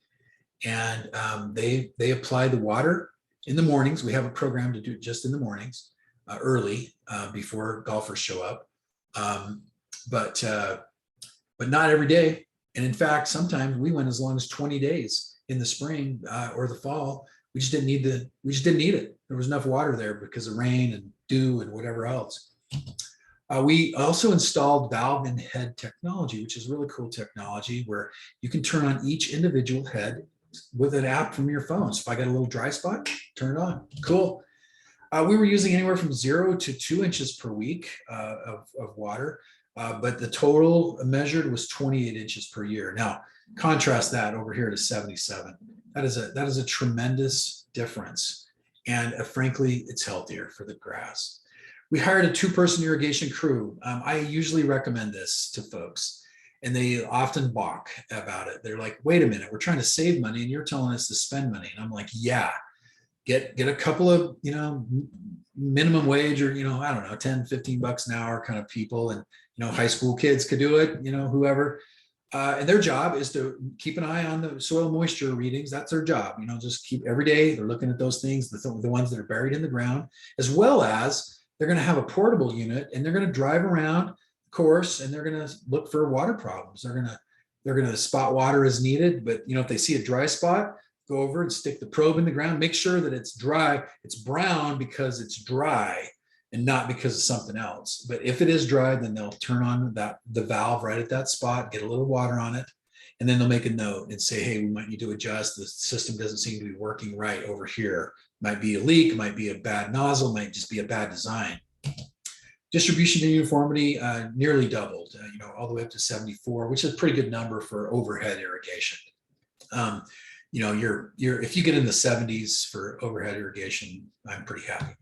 and they apply the water in the mornings. We have a program to do it just in the mornings, early, before golfers show up, but not every day. And in fact, sometimes we went as long as 20 days in the spring or the fall. We just didn't need it. There was enough water there because of rain and dew and whatever else. We also installed valve in head technology, which is really cool technology where you can turn on each individual head with an app from your phone. So if I got a little dry spot, turn it on. Cool. We were using anywhere from 0 to 2 inches per week of water, but the total measured was 28 inches per year. Now, contrast that over here to 77. That is a tremendous difference. And frankly, it's healthier for the grass. We hired a 2-person irrigation crew. I usually recommend this to folks, and they often balk about it. They're like, wait a minute, we're trying to save money and you're telling us to spend money. And I'm like, yeah, get a couple of, minimum wage, or, I don't know, 10, 15 bucks an hour kind of people. And, high school kids could do it, whoever. And their job is to keep an eye on the soil moisture readings. That's their job. Just keep every day. They're looking at those things, the ones that are buried in the ground, as well as they're going to have a portable unit, and they're going to drive around the course, and they're going to look for water problems. They're going to spot water as needed. But, if they see a dry spot, go over and stick the probe in the ground, make sure that it's dry. It's brown because it's dry and not because of something else. But if it is dry, then they'll turn on the valve right at that spot, get a little water on it, and then they'll make a note and say, hey, we might need to adjust. The system doesn't seem to be working right over here. Might be a leak, might be a bad nozzle, might just be a bad design. Distribution to uniformity nearly doubled, all the way up to 74, which is a pretty good number for overhead irrigation. If you get in the 70s for overhead irrigation, I'm pretty happy.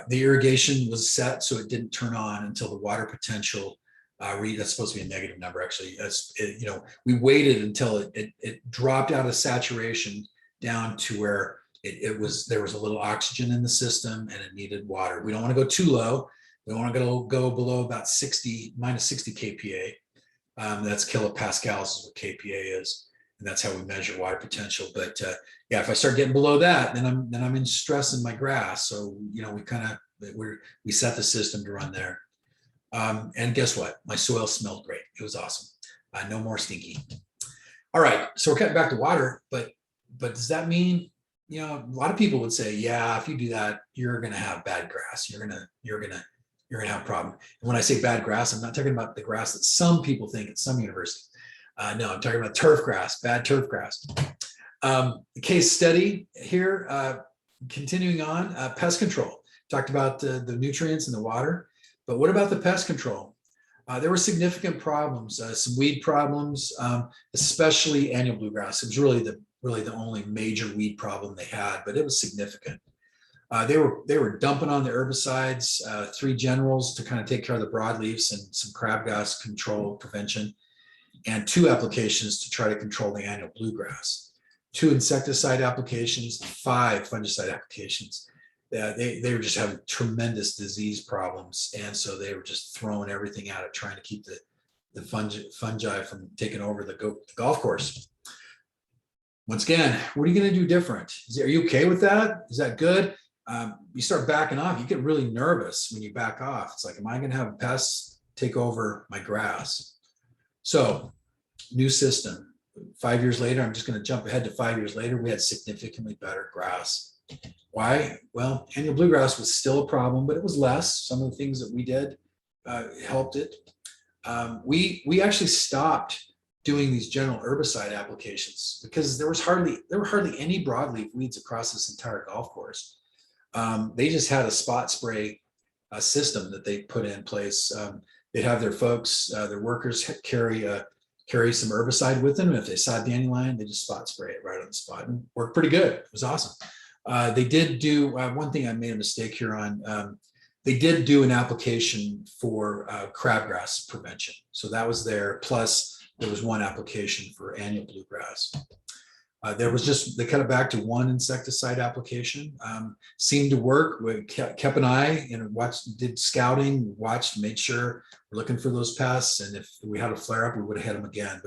The irrigation was set so it didn't turn on until the water potential that's supposed to be a negative number, actually. We waited until it dropped out of saturation down to where there was a little oxygen in the system and it needed water. We don't want to go too low. We don't want to go below about minus 60 kPa. That's kilopascals is what kPa is. And that's how we measure water potential. But if I start getting below that, then I'm in stress in my grass. So we set the system to run there. And guess what? My soil smelled great. It was awesome. No more stinky. All right, so we're cutting back to water, but does that mean, a lot of people would say, yeah, if you do that, you're going to have bad grass. You're going to have a problem. And when I say bad grass, I'm not talking about the grass that some people think at some universities. No, I'm talking about turf grass, bad turf grass. The case study here, continuing on, pest control. Talked about the nutrients in the water, but what about the pest control? There were significant problems, some weed problems, especially annual bluegrass. It was really the only major weed problem they had, but it was significant. They were dumping on the herbicides, 3 generals to kind of take care of the broadleafs and some crabgrass control prevention, and 2 applications to try to control the annual bluegrass, 2 insecticide applications, 5 fungicide applications. They were just having tremendous disease problems. And so they were just throwing everything at it, trying to keep the fungi from taking over the golf course. Once again, what are you going to do different? Are you okay with that? Is that good? You start backing off. You get really nervous when you back off. It's like, am I going to have pests take over my grass? So, new system. 5 years later, I'm just going to jump ahead to 5 years later. We had significantly better grass. Why? Well, annual bluegrass was still a problem, but it was less. Some of the things that we did helped it. We actually stopped doing these general herbicide applications because there were hardly any broadleaf weeds across this entire golf course. They just had a spot spray system that they put in place. They'd have their folks, their workers carry some herbicide with them. And if they saw a dandelion, they just spot spray it right on the spot, and worked pretty good. It was awesome. They did do one thing I made a mistake here on. They did do an application for crabgrass prevention. So that was there. Plus there was one application for annual bluegrass. They cut it back to one insecticide application. Seemed to work. We kept an eye and watched, did scouting, watched, made sure we're looking for those pests. And if we had a flare up, we would have hit them again.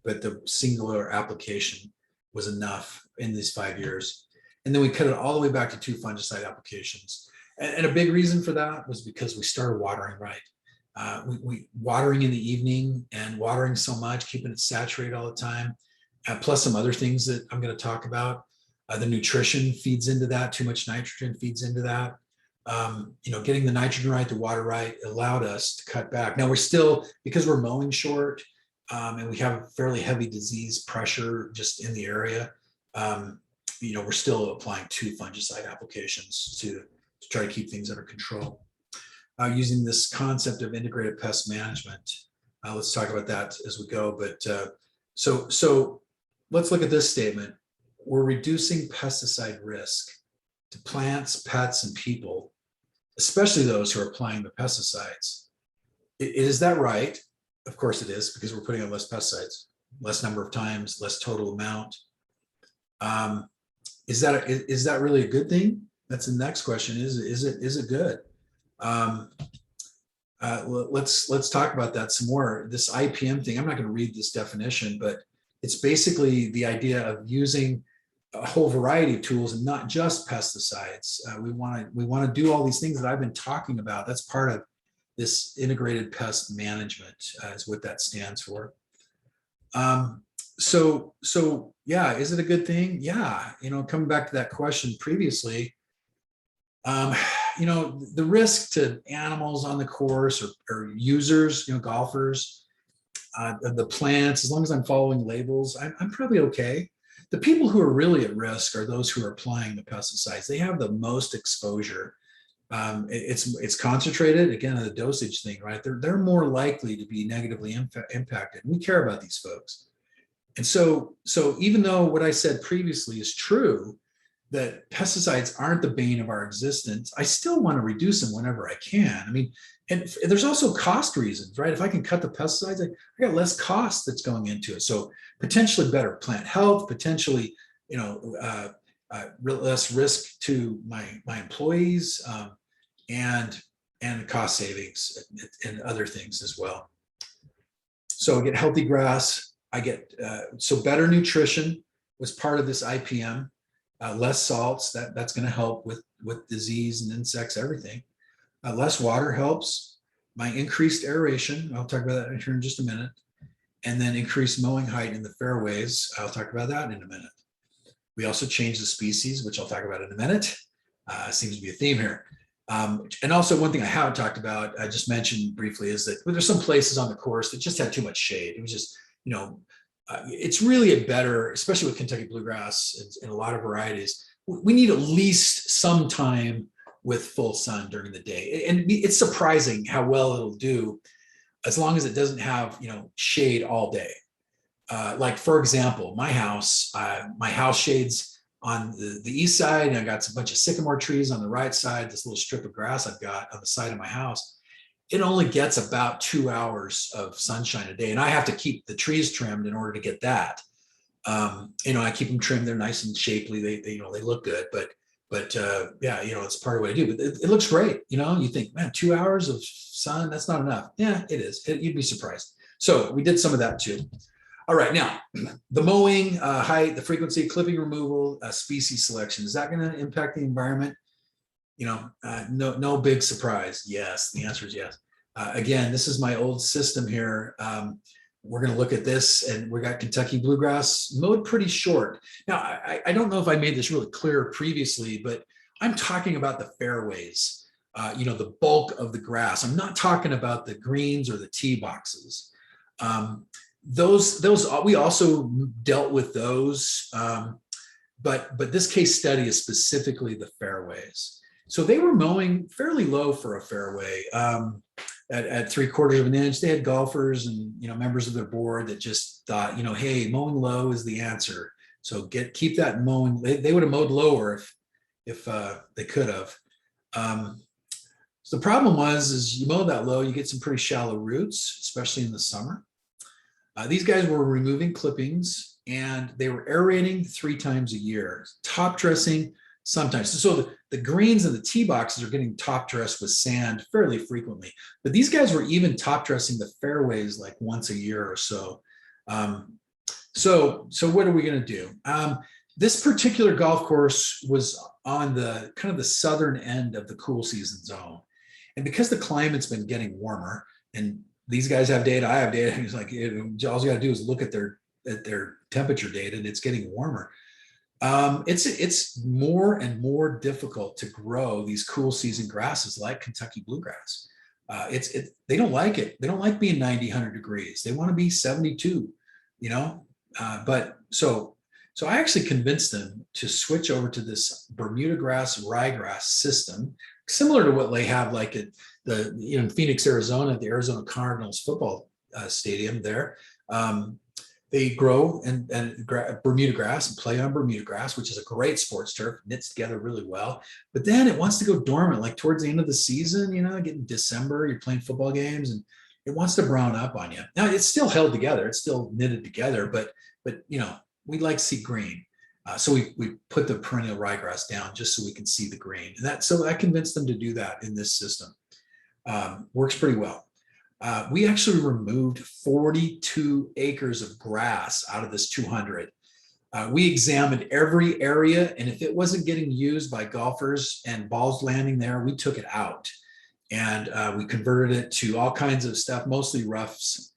But the singular application was enough in these 5 years. And then we cut it all the way back to 2 fungicide applications. And a big reason for that was because we started watering right. We watering in the evening and watering so much, keeping it saturated all the time. Plus some other things that I'm going to talk about. The nutrition feeds into that. Too much nitrogen feeds into that. Getting the nitrogen right, the water right, allowed us to cut back. Now we're still, because we're mowing short, and we have fairly heavy disease pressure just in the area. We're still applying 2 fungicide applications to try to keep things under control. Using this concept of integrated pest management. Let's talk about that as we go. But so let's look at this statement. We're reducing pesticide risk to plants, pets, and people, especially those who are applying the pesticides. Is that right? Of course it is, because we're putting out less pesticides, less number of times, less total amount. Is that really a good thing? That's the next question. Is it good? Let's talk about that some more. This IPM thing, I'm not going to read this definition, but it's basically the idea of using a whole variety of tools and not just pesticides. We want to do all these things that I've been talking about. That's part of this integrated pest management, is what that stands for. So yeah, is it a good thing? Yeah, coming back to that question previously, the risk to animals on the course or users, golfers, the plants, as long as I'm following labels, I'm probably okay. The people who are really at risk are those who are applying the pesticides. They have the most exposure. It's concentrated, again, the dosage thing, right? They're more likely to be negatively impacted. We care about these folks. And so even though what I said previously is true, that pesticides aren't the bane of our existence, I still want to reduce them whenever I can. I mean, and there's also cost reasons, right? If I can cut the pesticides, I got less cost that's going into it. So potentially better plant health, potentially, less risk to my employees, and cost savings and other things as well. So I get healthy grass. I get so better nutrition was part of this IPM. Less salts, that's going to help with disease and insects, everything. Less water helps. My increased aeration, I'll talk about that here in just a minute. And then increased mowing height in the fairways, I'll talk about that in a minute. We also changed the species, which I'll talk about in a minute. Seems to be a theme here. And also one thing I haven't talked about, I just mentioned briefly, is that there's some places on the course that just had too much shade. It was just, it's really a better, especially with Kentucky bluegrass and a lot of varieties, we need at least some time with full sun during the day. And it's surprising how well it'll do as long as it doesn't have, shade all day. Like, for example, my house shades on the east side, and I got a bunch of sycamore trees on the right side, this little strip of grass I've got on the side of my house. It only gets about 2 hours of sunshine a day. And I have to keep the trees trimmed in order to get that. I keep them trimmed. They're nice and shapely. They look good, but yeah, it's part of what I do, but it looks great. You think, man, 2 hours of sun, that's not enough. Yeah, it is. You'd be surprised. So we did some of that too. All right, now the mowing, height, the frequency, clipping removal, species selection, is that going to impact the environment? No big surprise. Yes, the answer is yes. Again, this is my old system here. We're going to look at this, and we got Kentucky bluegrass mowed pretty short. Now, I don't know if I made this really clear previously, but I'm talking about the fairways, the bulk of the grass. I'm not talking about the greens or the tee boxes. Those we also dealt with those, but this case study is specifically the fairways. So they were mowing fairly low for a fairway, at 3/4 of an inch. They had golfers and members of their board that just thought, hey, mowing low is the answer. So keep that mowing. They would have mowed lower if they could have. So the problem is you mow that low, you get some pretty shallow roots, especially in the summer. These guys were removing clippings and they were aerating 3 times a year, top dressing sometimes. So the greens and the tee boxes are getting top dressed with sand fairly frequently, but these guys were even top dressing the fairways like once a year or so. So what are we going to do? This particular golf course was on the kind of the southern end of the cool season zone. And because the climate's been getting warmer, and these guys have data, I have data, and it's like, all you got to do is look at their temperature data, and it's getting warmer. It's more and more difficult to grow these cool season grasses like Kentucky bluegrass. They don't like it. They don't like being 90, 100 degrees. They want to be 72, you know. But so I actually convinced them to switch over to this Bermuda grass ryegrass system, similar to what they have like at in Phoenix, Arizona, at the Arizona Cardinals football stadium there. They grow and Bermuda grass and play on Bermuda grass, which is a great sports turf, knits together really well. But then it wants to go dormant, like towards the end of the season, getting December, you're playing football games and it wants to brown up on you. Now it's still held together, it's still knitted together, but we'd like to see green. So we put the perennial ryegrass down just so we can see the green. And so I convinced them to do that in this system. Works pretty well. We actually removed 42 acres of grass out of this 200. We examined every area, and if it wasn't getting used by golfers and balls landing there, we took it out. And we converted it to all kinds of stuff, mostly roughs,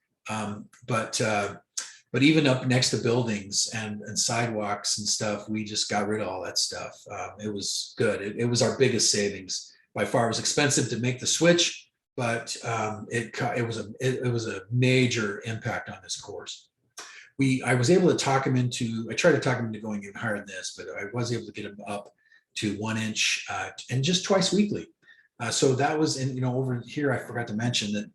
but even up next to buildings and sidewalks and stuff, we just got rid of all that stuff. It was good. It was our biggest savings by far. It was expensive to make the switch, but it was a major impact on this course. I was able to talk him into. I tried to talk him into going even higher than this, but I was able to get him up to 1 inch and just twice weekly. So that was over here. I forgot to mention that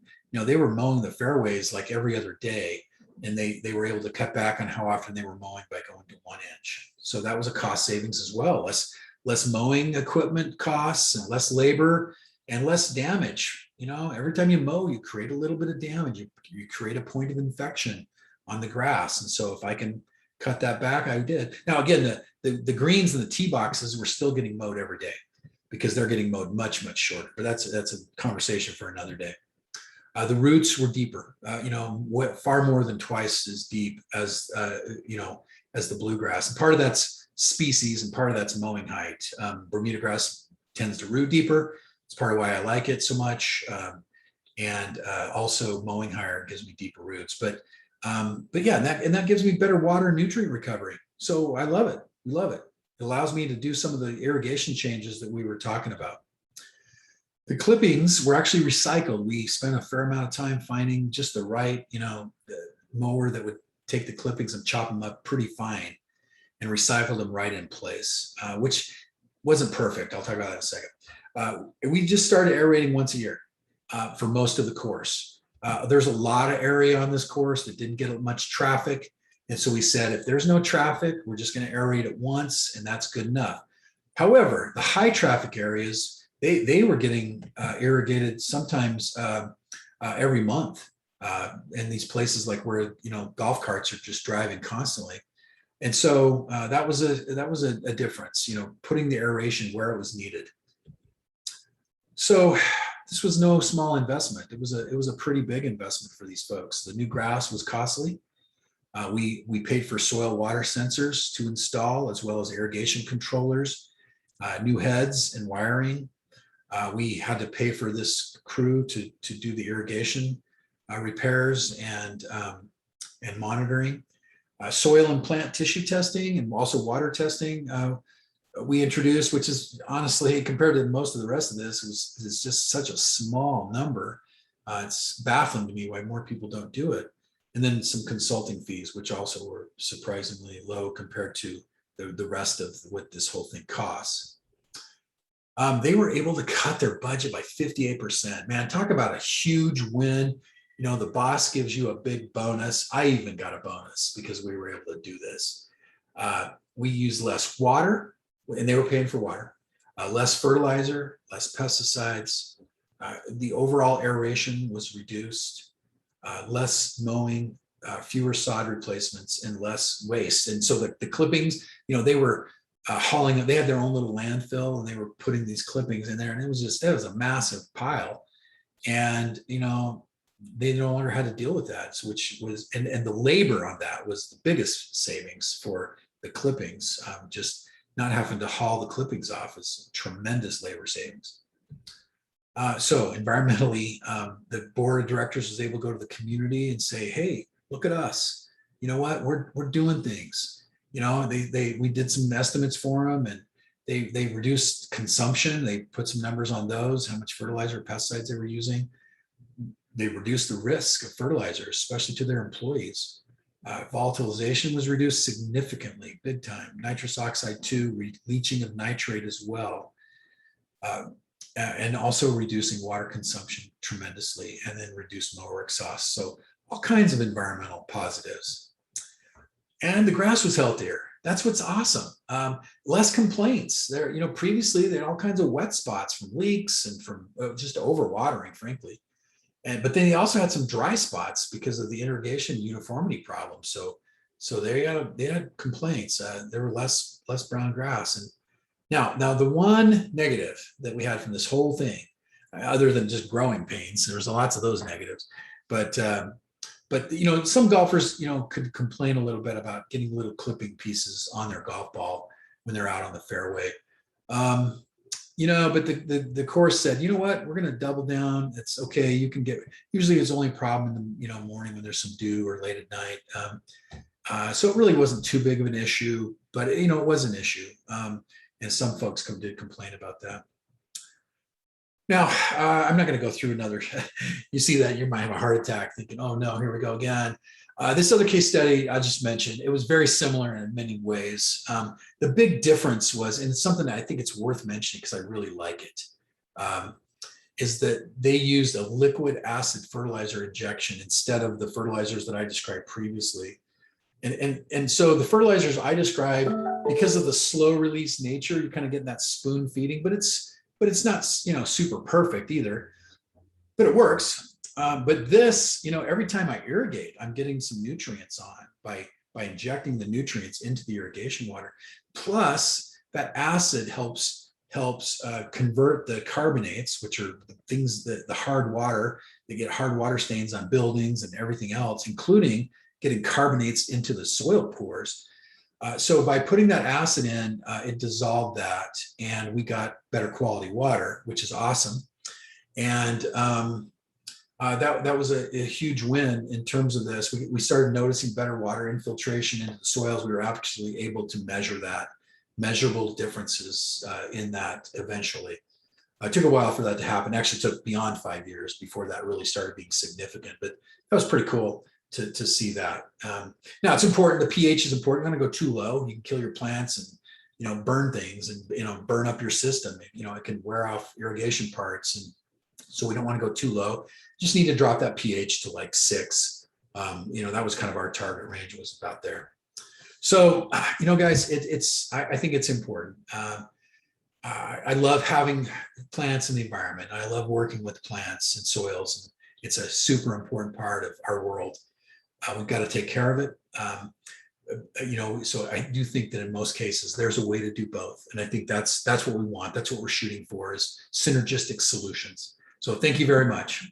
they were mowing the fairways like every other day. And they were able to cut back on how often they were mowing by going to 1 inch. So that was a cost savings as well. Less mowing equipment costs and less labor and less damage. Every time you mow, you create a little bit of damage. You create a point of infection on the grass. And so if I can cut that back, I did. Now, again, the greens and the tee boxes were still getting mowed every day because they're getting mowed much, much shorter. But that's a conversation for another day. The roots were deeper, far more than twice as deep as the bluegrass. And part of that's species and part of that's mowing height. Bermuda grass tends to root deeper. It's part of why I like it so much. And also mowing higher gives me deeper roots. But yeah, and that gives me better water and nutrient recovery. So I love it. We love it. It allows me to do some of the irrigation changes that we were talking about. The clippings were actually recycled. We spent a fair amount of time finding just the right, mower that would take the clippings and chop them up pretty fine and recycle them right in place, which wasn't perfect. I'll talk about that in a second. We just started aerating once a year for most of the course. There's a lot of area on this course that didn't get much traffic. And so we said, if there's no traffic, we're just going to aerate it once, and that's good enough. However, the high traffic areas, they were getting irrigated sometimes every month in these places like where golf carts are just driving constantly, and so that was a difference. Putting the aeration where it was needed. So this was no small investment. It was a pretty big investment for these folks. The new grass was costly. We paid for soil water sensors to install, as well as irrigation controllers, new heads and wiring. We had to pay for this crew to do the irrigation repairs and monitoring, soil and plant tissue testing, and also water testing. We introduced, which is honestly, compared to most of the rest of this, is just such a small number. It's baffling to me why more people don't do it. And then some consulting fees, which also were surprisingly low compared to the rest of what this whole thing costs. They were able to cut their budget by 58%. Man, talk about a huge win. The boss gives you a big bonus. I even got a bonus because we were able to do this. We used less water, and they were paying for water, less fertilizer, less pesticides. The overall aeration was reduced, less mowing, fewer sod replacements and less waste. And so the clippings, they were hauling it. They had their own little landfill, and they were putting these clippings in there, and it was a massive pile. And they no longer had to deal with that, which was, and the labor on that was the biggest savings for the clippings. Just not having to haul the clippings off is tremendous labor savings. So environmentally, the board of directors was able to go to the community and say, hey, look at us. You know what? We're doing things. We did some estimates for them, and they reduced consumption. They put some numbers on those, how much fertilizer, pesticides they were using. They reduced the risk of fertilizers, especially to their employees. Volatilization was reduced significantly, big time. Nitrous oxide 2, leaching of nitrate as well. And also reducing water consumption tremendously, and then reduced mower exhaust. So all kinds of environmental positives. And the grass was healthier. That's what's awesome. Less complaints. There, previously they had all kinds of wet spots from leaks and from just overwatering, frankly. But then he also had some dry spots because of the irrigation uniformity problem. So they had complaints. There were less brown grass. And now the one negative that we had from this whole thing, other than just growing pains, there's lots of those negatives. But some golfers could complain a little bit about getting little clipping pieces on their golf ball when they're out on the fairway. But the course said, you know what, we're going to double down. It's okay. You can get, usually it's only a problem in the morning when there's some dew or late at night. So it really wasn't too big of an issue, but it was an issue. And some folks did complain about that. Now, I'm not going to go through another, you see that, you might have a heart attack thinking, oh no, here we go again. This other case study I just mentioned, it was very similar in many ways. The big difference was, and it's something that I think it's worth mentioning because I really like it, is that they used a liquid acid fertilizer injection instead of the fertilizers that I described previously. And so the fertilizers I described, because of the slow release nature, you're kind of getting that spoon feeding, but it's not super perfect either, but it works. But this, every time I irrigate, I'm getting some nutrients on by injecting the nutrients into the irrigation water. Plus, that acid helps convert the carbonates, which are the things that the hard water, they get hard water stains on buildings and everything else, including getting carbonates into the soil pores. So by putting that acid in, it dissolved that, and we got better quality water, which is awesome. And that was a huge win in terms of this. We started noticing better water infiltration into the soils. We were actually able to measure that, measurable differences in that eventually. It took a while for that to happen. Actually, it took beyond 5 years before that really started being significant, but that was pretty cool to see that. Now it's important, the pH is important. You're gonna go too low, you can kill your plants and burn things and burn up your system. It can wear off irrigation parts, and so we don't want to go too low. Just need to drop that pH to like 6. That was kind of our target range, was about there. So guys, I think it's important. I love having plants in the environment. I love working with plants and soils. And it's a super important part of our world. We've got to take care of it. So I do think that in most cases, there's a way to do both. And I think that's what we want. That's what we're shooting for, is synergistic solutions. So thank you very much.